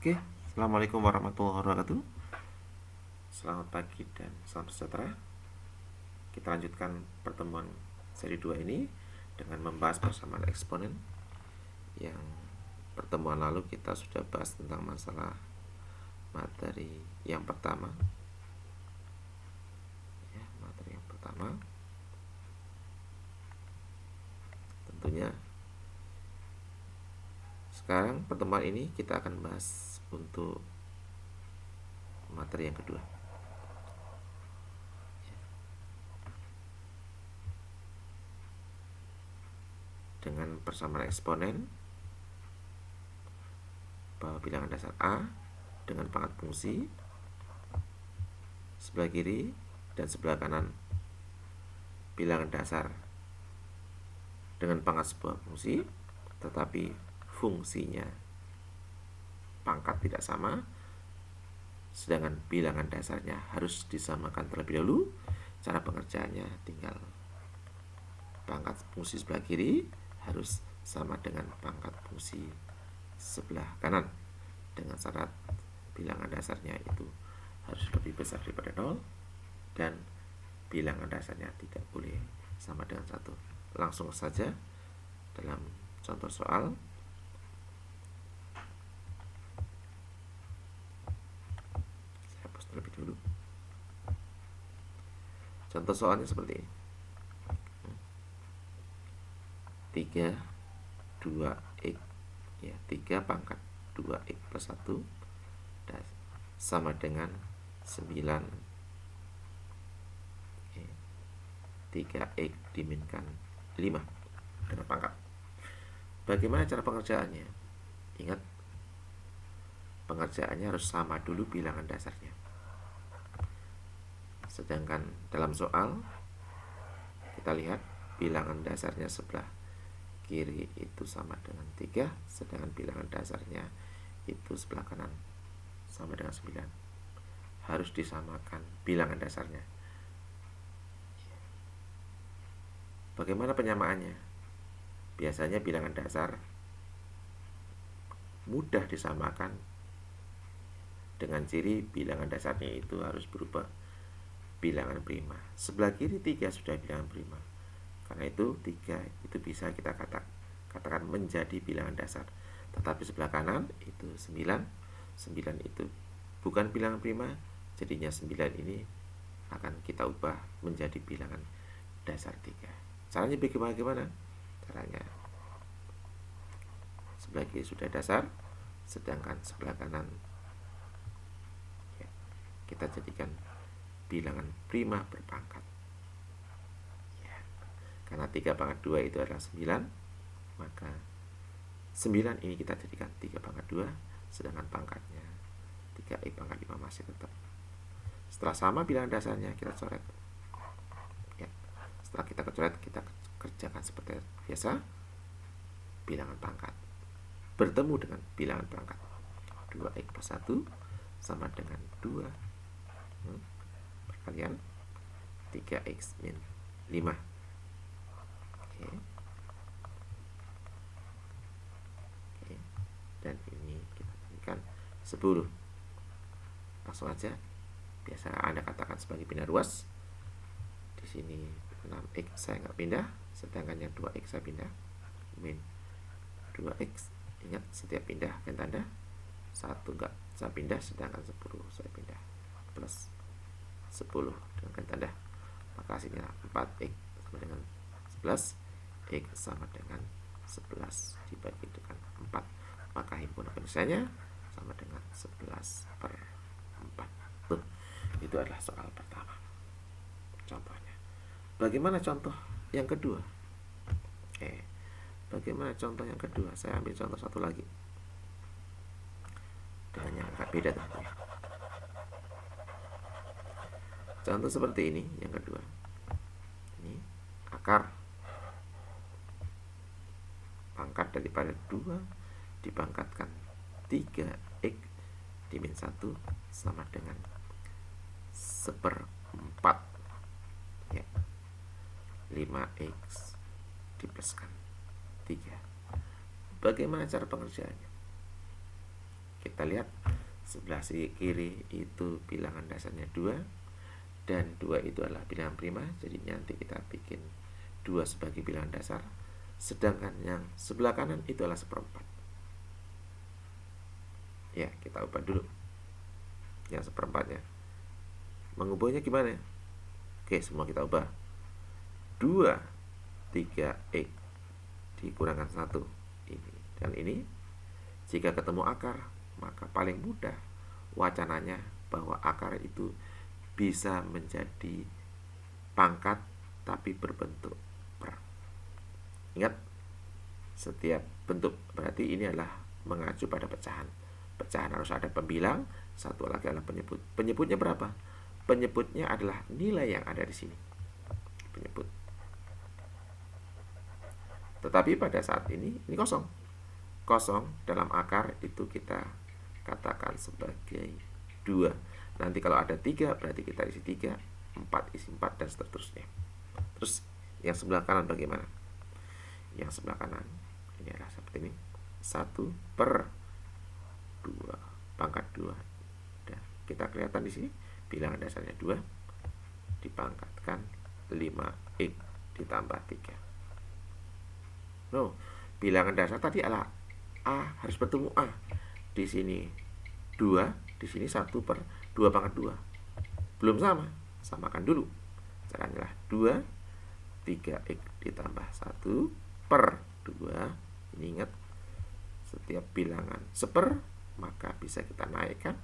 Oke, Assalamualaikum warahmatullahi wabarakatuh. Selamat pagi dan salam sejahtera. Kita lanjutkan pertemuan seri 2 ini dengan membahas persamaan eksponen. Yang pertemuan lalu kita sudah bahas tentang masalah materi yang pertama. Materi yang pertama tentunya. Sekarang pertemuan ini kita akan bahas untuk materi yang kedua. Dengan persamaan eksponen bahwa bilangan dasar A dengan pangkat fungsi sebelah kiri dan sebelah kanan bilangan dasar dengan pangkat sebuah fungsi, tetapi fungsinya pangkat tidak sama, sedangkan bilangan dasarnya harus disamakan terlebih dahulu. Cara pengerjaannya tinggal pangkat fungsi sebelah kiri harus sama dengan pangkat fungsi sebelah kanan, dengan syarat bilangan dasarnya itu harus lebih besar daripada 0 dan bilangan dasarnya tidak boleh sama dengan 1. Langsung saja dalam contoh soal. Saya hapus terlebih dulu. Contoh soalnya seperti ini. 3 2x, ya, 3 pangkat 2x plus 1 sama dengan 9. 3x diminkan 5 dengan pangkat. Bagaimana cara pengerjaannya? Ingat, pengerjaannya harus sama dulu bilangan dasarnya. Sedangkan dalam soal kita lihat bilangan dasarnya sebelah kiri itu sama dengan 3, sedangkan bilangan dasarnya itu sebelah kanan sama dengan 9. Harus disamakan bilangan dasarnya. Bagaimana penyamaannya? Biasanya bilangan dasar mudah disamakan dengan ciri bilangan dasarnya itu harus berubah bilangan prima. Sebelah kiri 3 sudah bilangan prima. Karena itu 3 itu bisa kita katakan menjadi bilangan dasar. Tetapi sebelah kanan itu 9. 9 itu bukan bilangan prima, jadinya 9 ini akan kita ubah menjadi bilangan dasar 3. Caranya bagaimana? Caranya sebelah kiri sudah dasar, sedangkan sebelah kanan ya, kita jadikan bilangan prima berpangkat. Ya, karena 3 pangkat 2 itu adalah 9, maka 9 ini kita jadikan 3 pangkat 2, sedangkan pangkatnya 3x pangkat 5 masih tetap. Setelah sama bilangan dasarnya, kita coret. Ya, setelah kita coret, kita kerjakan seperti biasa. Bilangan pangkat bertemu dengan bilangan pangkat. 2x plus 1 sama dengan 2 perkalian 3x min 5. Oke. Dan ini kita jadikan 10. Langsung aja, biasa Anda katakan sebagai pindah ruas. Di sini 6x saya nggak pindah, sedangkan yang 2x saya pindah. Min 2x, ingat setiap pindah kan tanda 1 nggak saya pindah, sedangkan 10 saya pindah, plus 10 dengan kan tanda. Maka hasilnya 4x sama dengan 11, x sama dengan 11 dibagi dengan 4, maka himpunan penyelesaiannya sama dengan 11/4. Tuh, itu adalah soal pertama, contohnya. Bagaimana contoh yang kedua? Bagaimana contoh yang kedua? Saya ambil contoh satu lagi dengan yang agak beda tentunya. Contoh seperti ini, yang kedua. Ini akar pangkat daripada 2 dipangkatkan 3x dimin 1 sama dengan 1/4. Ya. 5x dipluskan 3. Bagaimana cara pengerjaannya? Kita lihat sebelah kiri itu bilangan dasarnya 2, dan 2 itu adalah bilangan prima. Jadi nanti kita bikin 2 sebagai bilangan dasar, sedangkan yang sebelah kanan itu adalah 1/4. Ya, kita ubah dulu yang 1/4-nya. Mengubahnya gimana? Oke, semua kita ubah. 2 3x dikurangkan 1 ini dan ini. Jika ketemu akar, maka paling mudah wacananya bahwa akar itu bisa menjadi pangkat tapi berbentuk per. Ingat, setiap bentuk berarti ini adalah mengacu pada pecahan. Pecahan harus ada pembilang, satu lagi adalah penyebut. Penyebutnya berapa? Penyebutnya adalah nilai yang ada di sini. Penyebut. Tetapi pada saat ini kosong. Kosong dalam akar itu kita katakan sebagai 2. Nanti kalau ada 3 berarti kita isi 3, 4 isi 4 dan seterusnya. Terus yang sebelah kanan bagaimana? Yang sebelah kanan ini adalah seperti ini. 1/2 pangkat 2. Dan kita kelihatan di sini bilangan dasarnya 2 dipangkatkan 5x ditambah 3. Bilangan dasar tadi adalah A harus bertemu A. Di sini 2, di sini 1/2 pangkat 2. Belum sama, samakan dulu. Caranya adalah 2 3x ditambah 1/2. Ini ingat, setiap bilangan 1/, maka bisa kita naikkan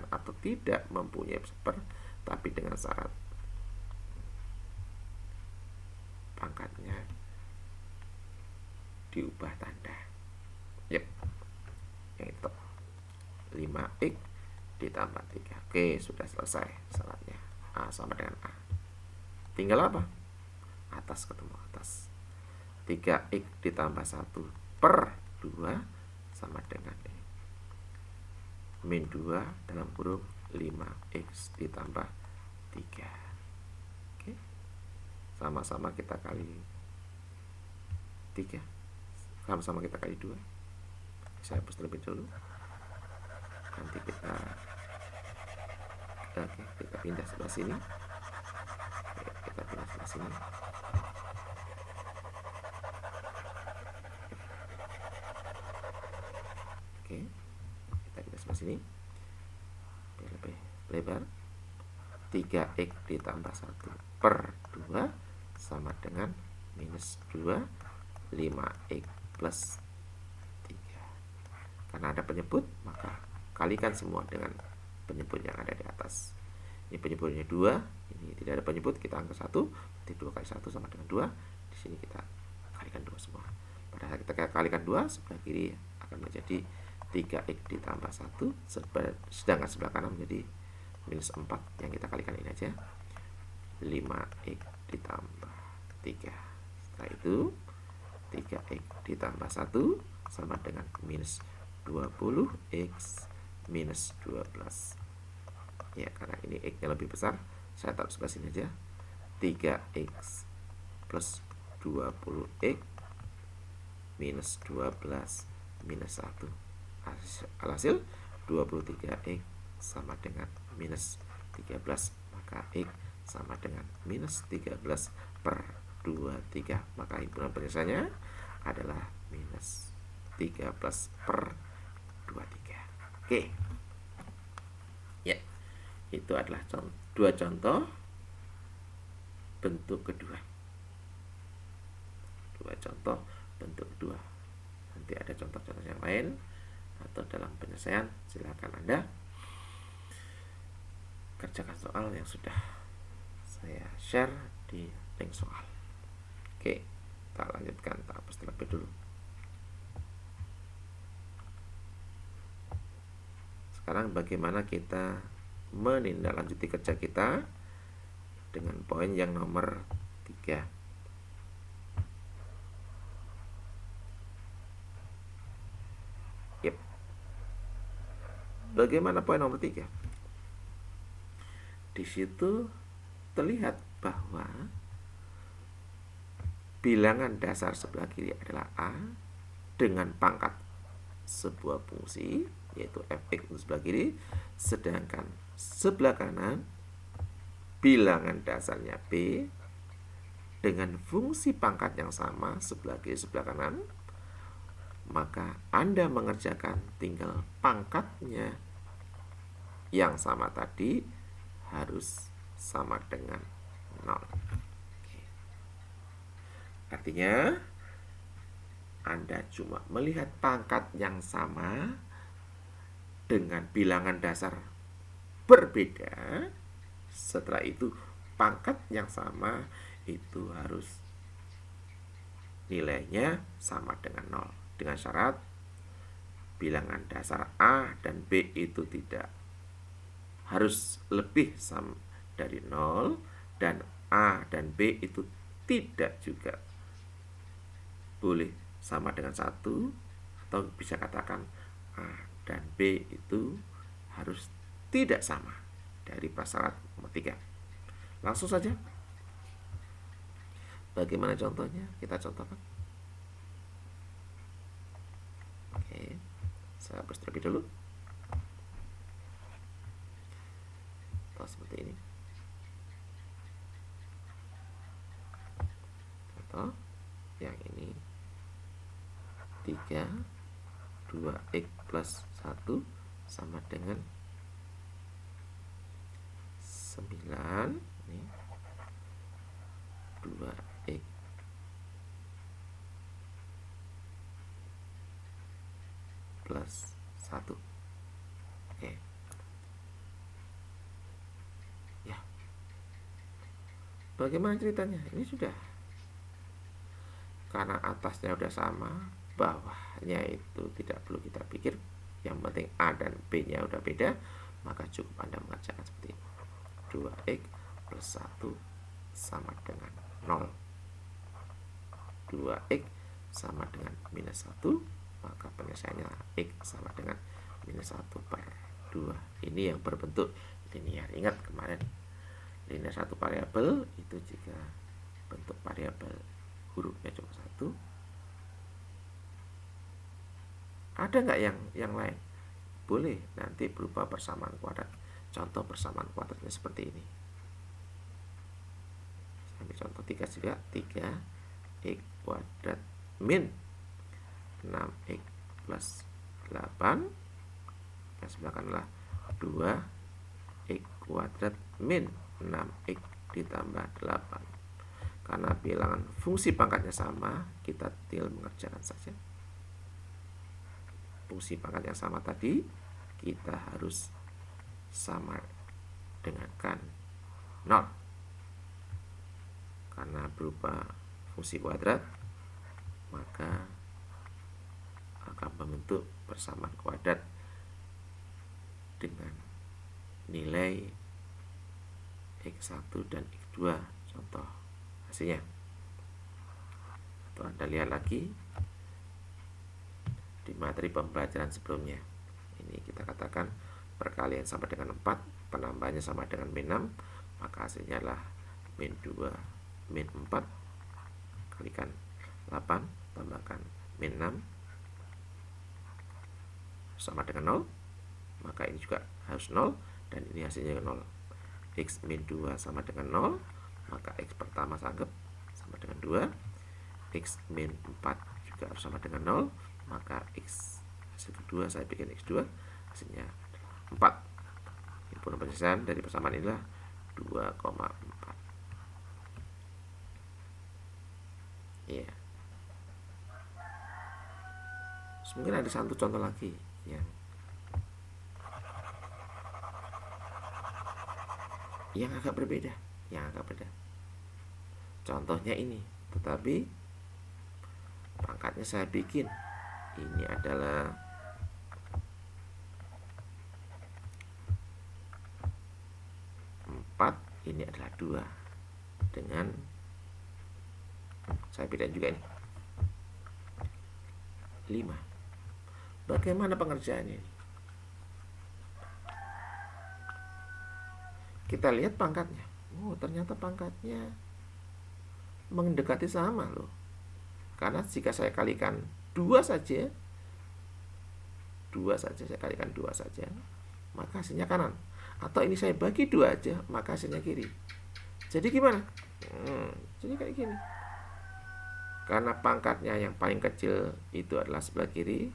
atau tidak mempunyai 1/, tapi dengan syarat pangkatnya diubah tanda. Yep. Yang itu 5x ditambah 3. Oke, sudah selesai syaratnya. A sama dengan A. Tinggal apa? Atas ketemu atas. 3x ditambah 1/2 sama dengan min 2 dalam kurung 5x ditambah 3. Oke. Sama-sama kita kali 3. Sama-sama kita kali 2. Saya hapus terlebih dulu. Nanti kita pindah sebelah sini. Kita pindah sebelah sini. Oke, kita pindah sebelah sini. Biar lebih lebar. 3x ditambah 1/2 sama dengan minus 2 5x plus 3. Karena ada penyebut, maka kalikan semua dengan penyebut yang ada di atas. Ini penyebutnya 2, ini tidak ada penyebut, kita angkat 1, berarti 2 kali 1 sama dengan 2. Di sini kita kalikan 2 semua. Pada saat kita kalikan 2, sebelah kiri akan menjadi 3x ditambah 1, sedangkan sebelah kanan menjadi minus 4. Yang kita kalikan ini aja, 5x ditambah 3. Setelah itu 3x ditambah 1 sama dengan minus 20x minus 12. Ya, karena ini x-nya lebih besar, saya taruh sebelah sini aja. 3x plus 20x minus 12 minus 1. Alhasil 23x sama dengan minus 13. Maka x sama dengan minus 13/23. Maka himpunan penyelesaiannya adalah minus 13/23. Oke. Ya, itu adalah dua contoh bentuk kedua. Nanti ada contoh-contoh yang lain atau dalam penyelesaian, silakan Anda kerjakan soal yang sudah saya share di link soal. Oke, kita lanjutkan, kita hapus terlebih dulu. Sekarang bagaimana kita menindaklanjuti kerja kita dengan poin yang nomor 3. Yep. Bagaimana poin nomor 3? Di situ terlihat bahwa bilangan dasar sebelah kiri adalah A dengan pangkat sebuah fungsi, yaitu fx untuk sebelah kiri, sedangkan sebelah kanan bilangan dasarnya b dengan fungsi pangkat yang sama sebelah kiri sebelah kanan, maka Anda mengerjakan tinggal pangkatnya yang sama tadi harus sama dengan 0. Artinya Anda cuma melihat pangkat yang sama dengan bilangan dasar berbeda. Setelah itu pangkat yang sama itu harus nilainya sama dengan 0, dengan syarat bilangan dasar A dan B itu tidak harus lebih sama dari 0, dan A dan B itu tidak juga boleh sama dengan 1, atau bisa katakan A dan B itu harus tidak sama dari prasyarat nomor 3. Langsung saja. Bagaimana contohnya? Kita contohkan. Oke, saya hapus terlebih dulu. Seperti ini. Contoh yang ini 3 2x plus 1 sama dengan 9. Ini 2x plus 1. Oke. Ya. Bagaimana ceritanya? Ini sudah. Karena atasnya udah sama, bawahnya itu tidak perlu kita pikir. Yang penting A dan B-nya udah beda, maka cukup Anda mengerjakan seperti ini. 2x plus 1 sama dengan 0. 2x sama dengan minus 1, maka penyelesaiannya x sama dengan minus 1 per 2. Ini yang berbentuk linear. Ingat kemarin linear satu variabel itu jika bentuk variabel hurufnya cuma 1. Ada nggak yang lain? Boleh, nanti berupa persamaan kuadrat. Contoh persamaan kuadratnya seperti ini. Ambil contoh 3 juga. 3x kuadrat min 6x plus 8, yang sebelah kananlah 2x kuadrat min 6x ditambah 8. Karena bilangan fungsi pangkatnya sama, kita tinggal mengerjakan saja. Fungsi pangkat yang sama tadi kita harus sama dengan kan 0. Karena berupa fungsi kuadrat, maka akan membentuk persamaan kuadrat dengan nilai x1 dan x2. Contoh hasilnya. Atau Anda lihat lagi di materi pembelajaran sebelumnya. Ini kita katakan perkalian sama dengan 4, penambahannya sama dengan min 6, maka hasilnya adalah min 2 min 4 kalikan 8 tambahkan min 6 sama dengan 0, maka ini juga harus 0, dan ini hasilnya 0. X min 2 sama dengan 0, maka X pertama saya anggap sama dengan 2. X min 4 juga harus sama dengan 0, maka X hasil kedua saya bikin X2, hasilnya adalah 4. Input penyelesaian dari persamaan inilah 2,4. Ya. Mungkin ada satu contoh lagi yang agak berbeda, Contohnya ini, tetapi pangkatnya saya bikin. Ini adalah 4, ini adalah 2. Dengan saya bedain juga ini 5. Bagaimana pengerjaannya ini? Kita lihat pangkatnya. Oh, ternyata pangkatnya mendekati sama loh. Karena jika saya kalikan 2 saja, 2 saja, saya kalikan 2 saja, maka hasilnya kanan. Atau ini saya bagi 2 aja, maka hasilnya kiri. Jadi gimana? Jadi kayak gini. Karena pangkatnya yang paling kecil itu adalah sebelah kiri,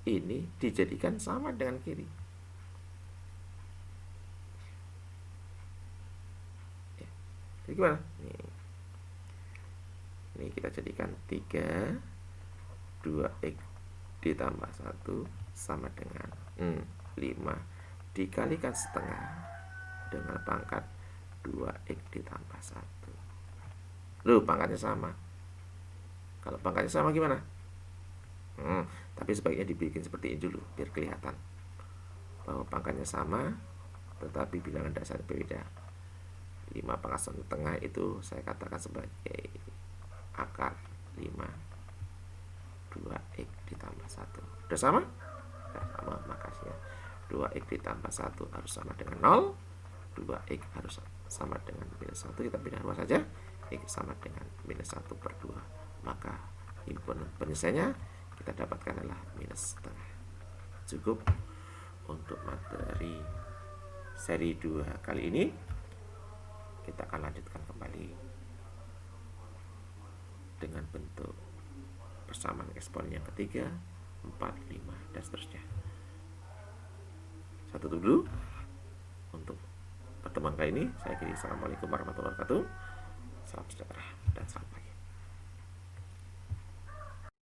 ini dijadikan sama dengan kiri. Jadi gimana? Ini kita jadikan 3 2x ditambah 1 sama dengan 5 dikalikan setengah dengan pangkat 2x ditambah 1. Loh, pangkatnya sama. Kalau pangkatnya sama gimana? Tapi sebaiknya dibikin seperti ini dulu biar kelihatan bahwa pangkatnya sama tetapi bilangan dasar berbeda. 5 pangkat 1 tengah itu saya katakan sebagai akar 5 2x ditambah 1. Udah sama? Udah sama, makasih ya. 2x ditambah 1 harus sama dengan 0, 2x harus sama dengan minus 1. Kita pindah 2 saja, x sama dengan minus 1 per 2. Maka himpunan penyelesaiannya kita dapatkan adalah minus setengah. Cukup untuk materi seri 2 kali ini. Kita akan lanjutkan kembali dengan bentuk persamaan eksponen yang ketiga, 4, 5, dan seterusnya. Satu dulu untuk pertemuan kali ini. Saya kira assalamualaikum warahmatullahi wabarakatuh. Salam sejahtera dan selamat pagi.